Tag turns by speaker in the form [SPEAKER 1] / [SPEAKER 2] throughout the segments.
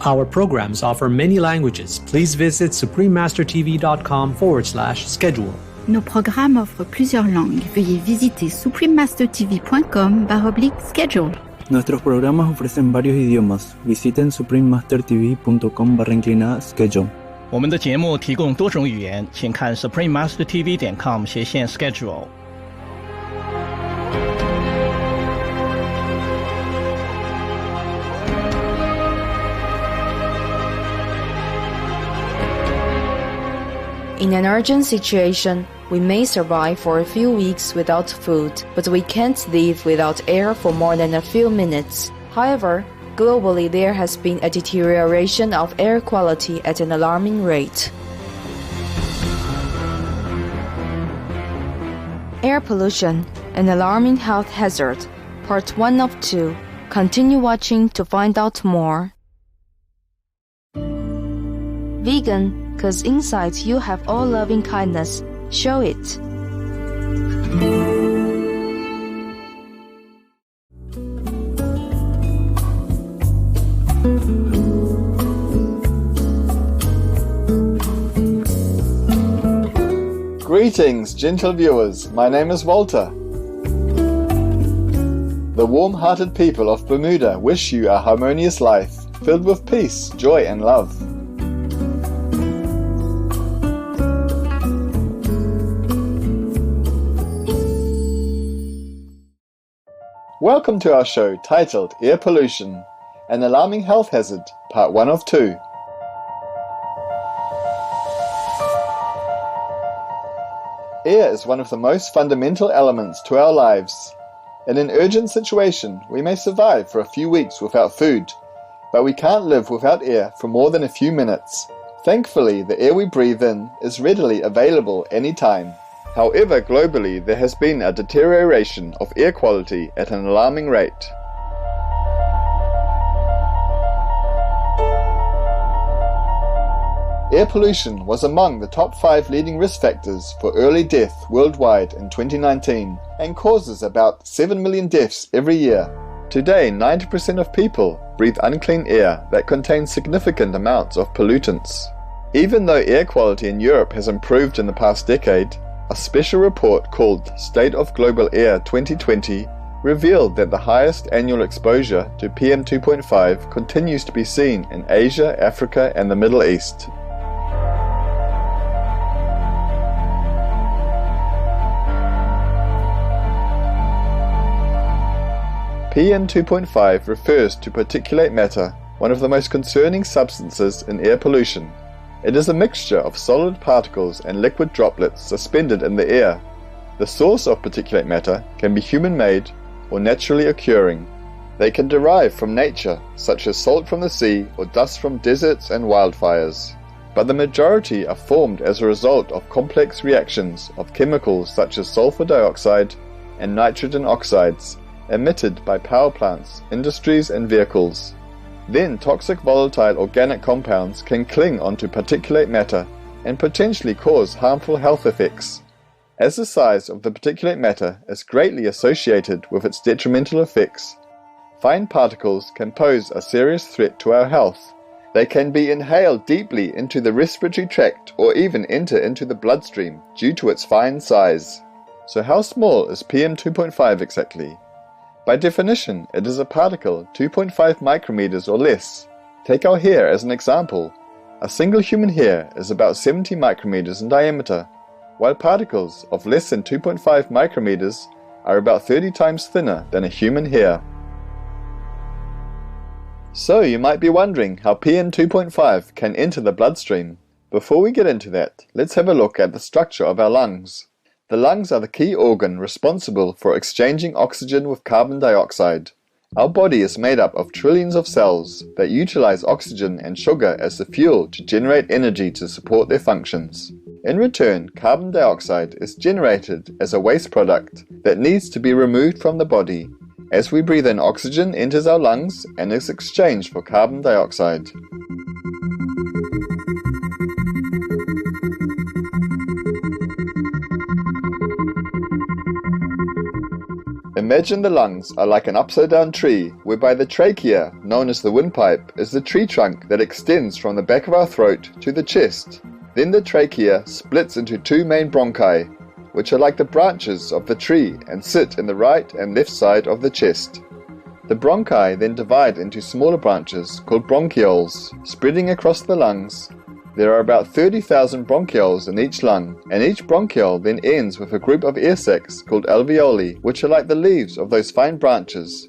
[SPEAKER 1] Our programs offer many languages. Please visit suprememastertv.com/schedule.
[SPEAKER 2] Nos programmes offrent plusieurs langues. Veuillez visiter suprememastertv.com/schedule.
[SPEAKER 3] Nuestros programas ofrecen varios idiomas. Visiten suprememastertv.com/schedule.
[SPEAKER 4] 我们的节目提供多种语言，请看 suprememastertv.com/schedule。In
[SPEAKER 5] an urgent situation, we may survive for a few weeks without food, but we can't live without air for more than a few minutes. However, globally there has been a deterioration of air quality at an alarming rate. Air pollution, an alarming health hazard. Part 1 of 2. Continue watching to find out more. Vegan, 'cause inside you have all loving kindness. Show it.
[SPEAKER 6] Greetings, gentle viewers. My name is Walter. The warm-hearted people of Bermuda wish you a harmonious life, filled with peace, joy and love. Welcome to our show titled Air Pollution, an Alarming Health Hazard, Part 1 of 2. Air is one of the most fundamental elements to our lives. In an urgent situation, we may survive for a few weeks without food, but we can't live without air for more than a few minutes. Thankfully, the air we breathe in is readily available anytime. However, globally, there has been a deterioration of air quality at an alarming rate. Air pollution was among the top 5 leading risk factors for early death worldwide in 2019 and causes about 7 million deaths every year. Today, 90% of people breathe unclean air that contains significant amounts of pollutants. Even though air quality in Europe has improved in the past decade, a special report called State of Global Air 2020 revealed that the highest annual exposure to PM2.5 continues to be seen in Asia, Africa and the Middle East. PM2.5 refers to particulate matter, one of the most concerning substances in air pollution. It is a mixture of solid particles and liquid droplets suspended in the air. The source of particulate matter can be human-made or naturally occurring. They can derive from nature, such as salt from the sea or dust from deserts and wildfires. But the majority are formed as a result of complex reactions of chemicals such as sulfur dioxide and nitrogen oxides emitted by power plants, industries and vehicles. Then toxic volatile organic compounds can cling onto particulate matter and potentially cause harmful health effects. As the size of the particulate matter is greatly associated with its detrimental effects, fine particles can pose a serious threat to our health. They can be inhaled deeply into the respiratory tract or even enter into the bloodstream due to its fine size. So how small is PM2.5 exactly? By definition, it is a particle 2.5 micrometers or less. Take our hair as an example. A single human hair is about 70 micrometers in diameter, while particles of less than 2.5 micrometers are about 30 times thinner than a human hair. So you might be wondering how PM2.5 can enter the bloodstream. Before we get into that, let's have a look at the structure of our lungs. The lungs are the key organ responsible for exchanging oxygen with carbon dioxide. Our body is made up of trillions of cells that utilize oxygen and sugar as the fuel to generate energy to support their functions. In return, carbon dioxide is generated as a waste product that needs to be removed from the body. As we breathe in, oxygen enters our lungs and is exchanged for carbon dioxide. Imagine the lungs are like an upside-down tree, whereby the trachea, known as the windpipe, is the tree trunk that extends from the back of our throat to the chest. Then the trachea splits into two main bronchi, which are like the branches of the tree and sit in the right and left side of the chest. The bronchi then divide into smaller branches called bronchioles, spreading across the lungs. There are about 30,000 bronchioles in each lung, and each bronchiole then ends with a group of air sacs called alveoli, which are like the leaves of those fine branches.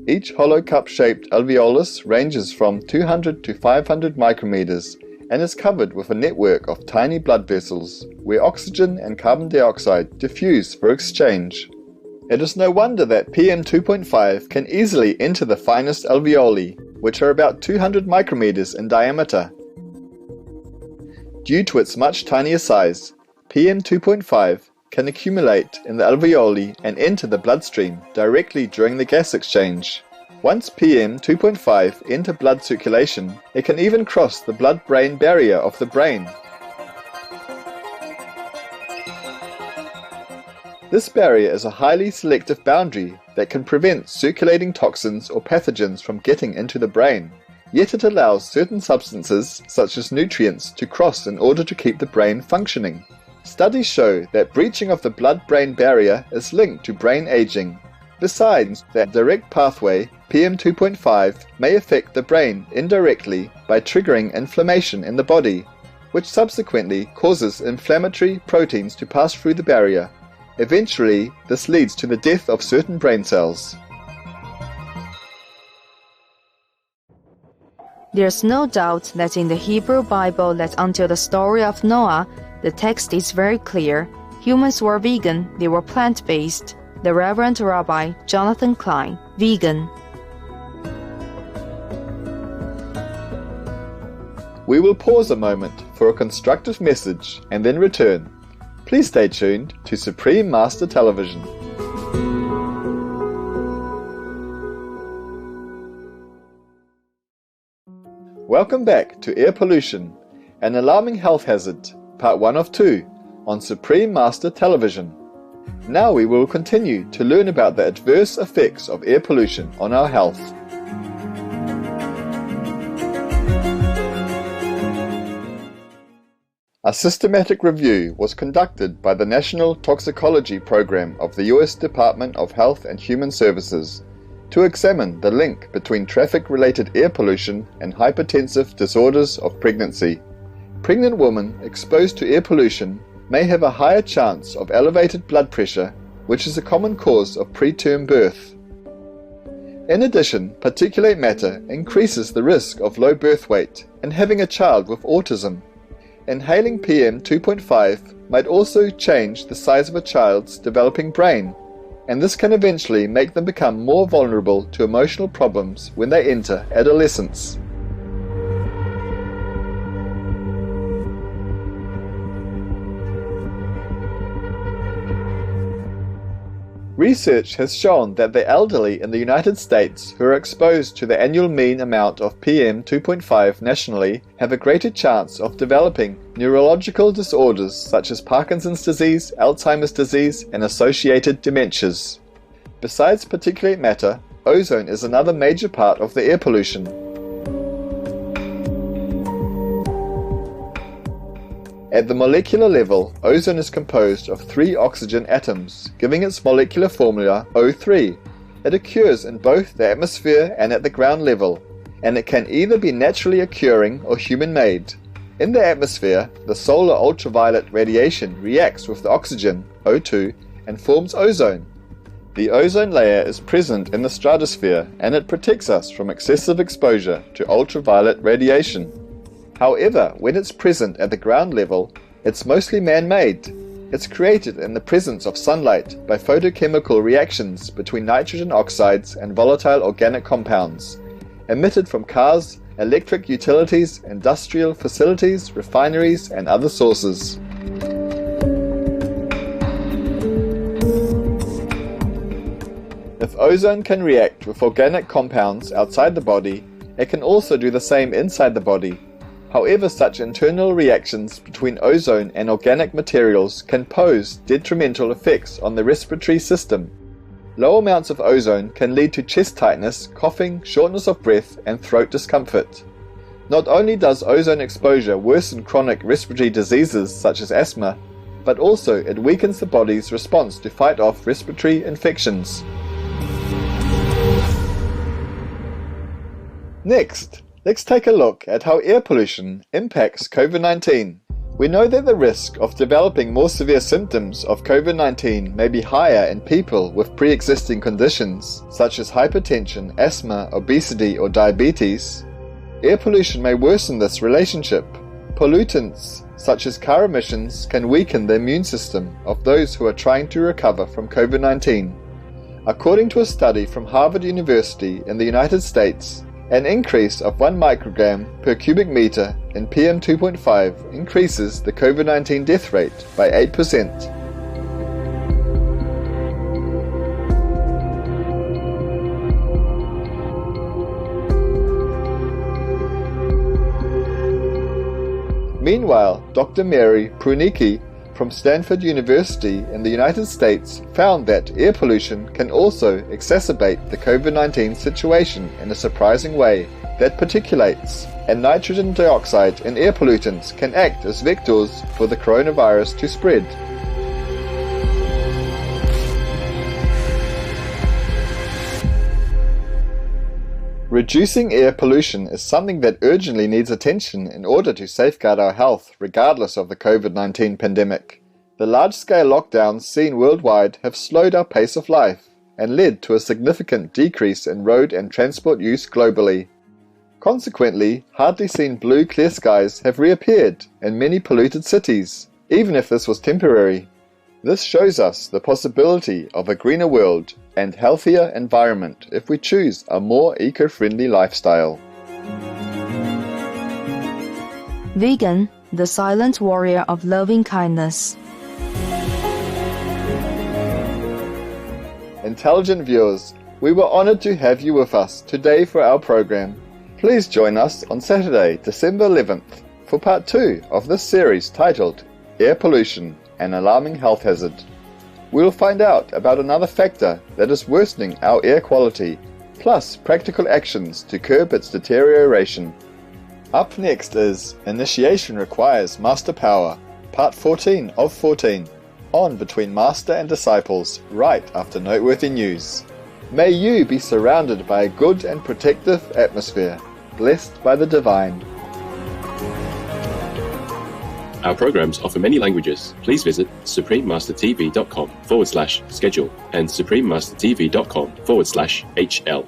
[SPEAKER 6] Each hollow cup-shaped alveolus ranges from 200 to 500 micrometers and is covered with a network of tiny blood vessels where oxygen and carbon dioxide diffuse for exchange. It is no wonder that PM2.5 can easily enter the finest alveoli, which are about 200 micrometers in diameter. Due to its much tinier size, PM2.5 can accumulate in the alveoli and enter the bloodstream directly during the gas exchange. Once PM2.5 enter blood circulation, it can even cross the blood-brain barrier of the brain. This barrier is a highly selective boundary that can prevent circulating toxins or pathogens from getting into the brain. Yet it allows certain substances, such as nutrients, to cross in order to keep the brain functioning. Studies show that breaching of the blood-brain barrier is linked to brain aging. Besides that direct pathway, PM2.5 may affect the brain indirectly by triggering inflammation in the body, which subsequently causes inflammatory proteins to pass through the barrier. Eventually, this leads to the death of certain brain cells.
[SPEAKER 5] There's no doubt that in the Hebrew Bible that until the story of Noah, the text is very clear. Humans were vegan, they were plant-based. The Reverend Rabbi Jonathan Klein, vegan.
[SPEAKER 6] We will pause a moment for a constructive message and then return. Please stay tuned to Supreme Master Television. Welcome back to Air Pollution, an alarming health hazard, part 1 of 2, on Supreme Master Television. Now we will continue to learn about the adverse effects of air pollution on our health. A systematic review was conducted by the National Toxicology Program of the U.S. Department of Health and Human Services to examine the link between traffic-related air pollution and hypertensive disorders of pregnancy. Pregnant women exposed to air pollution may have a higher chance of elevated blood pressure, which is a common cause of preterm birth. In addition, particulate matter increases the risk of low birth weight and having a child with autism. Inhaling PM2.5 might also change the size of a child's developing brain, and this can eventually make them become more vulnerable to emotional problems when they enter adolescence. Research has shown that the elderly in the United States who are exposed to the annual mean amount of PM2.5 nationally have a greater chance of developing neurological disorders such as Parkinson's disease, Alzheimer's disease, and associated dementias. Besides particulate matter, ozone is another major part of the air pollution. At the molecular level, ozone is composed of 3 oxygen atoms, giving its molecular formula O3. It occurs in both the atmosphere and at the ground level, and it can either be naturally occurring or human-made. In the atmosphere, the solar ultraviolet radiation reacts with the oxygen, O2, and forms ozone. The ozone layer is present in the stratosphere, and it protects us from excessive exposure to ultraviolet radiation. However, when it's present at the ground level, it's mostly man-made. It's created in the presence of sunlight by photochemical reactions between nitrogen oxides and volatile organic compounds, emitted from cars, electric utilities, industrial facilities, refineries, and other sources. If ozone can react with organic compounds outside the body, it can also do the same inside the body. However, such internal reactions between ozone and organic materials can pose detrimental effects on the respiratory system. Low amounts of ozone can lead to chest tightness, coughing, shortness of breath, and throat discomfort. Not only does ozone exposure worsen chronic respiratory diseases such as asthma, but also it weakens the body's response to fight off respiratory infections. Next, let's take a look at how air pollution impacts COVID-19. We know that the risk of developing more severe symptoms of COVID-19 may be higher in people with pre-existing conditions such as hypertension, asthma, obesity, or diabetes. Air pollution may worsen this relationship. Pollutants such as car emissions can weaken the immune system of those who are trying to recover from COVID-19. According to a study from Harvard University in the United States, an increase of 1 microgram per cubic meter in p1o2 increases the COVID-19 death rate by 8%. Meanwhile, Dr. Mary Prunicky from Stanford University in the United States found that air pollution can also exacerbate the COVID-19 situation in a surprising way, that particulates and nitrogen dioxide in air pollutants can act as vectors for the coronavirus to spread. Reducing air pollution is something that urgently needs attention in order to safeguard our health regardless of the COVID-19 pandemic. The large-scale lockdowns seen worldwide have slowed our pace of life and led to a significant decrease in road and transport use globally. Consequently, hardly seen blue clear skies have reappeared in many polluted cities, even if this was temporary. This shows us the possibility of a greener world and healthier environment if we choose a more eco-friendly lifestyle.
[SPEAKER 5] Vegan, the silent warrior of loving kindness.
[SPEAKER 6] Intelligent viewers, we were honored to have you with us today for our program. Please join us on Saturday, December 11th for part 2 of this series titled Air Pollution, an Alarming Health Hazard. We'll find out about another factor that is worsening our air quality, plus practical actions to curb its deterioration. Up next is Initiation Requires Master Power, part 14 of 14, on Between Master and Disciples, right after noteworthy news. May you be surrounded by a good and protective atmosphere, blessed by the divine.
[SPEAKER 7] Our programs offer many languages. Please visit suprememastertv.com/schedule and suprememastertv.com/HL.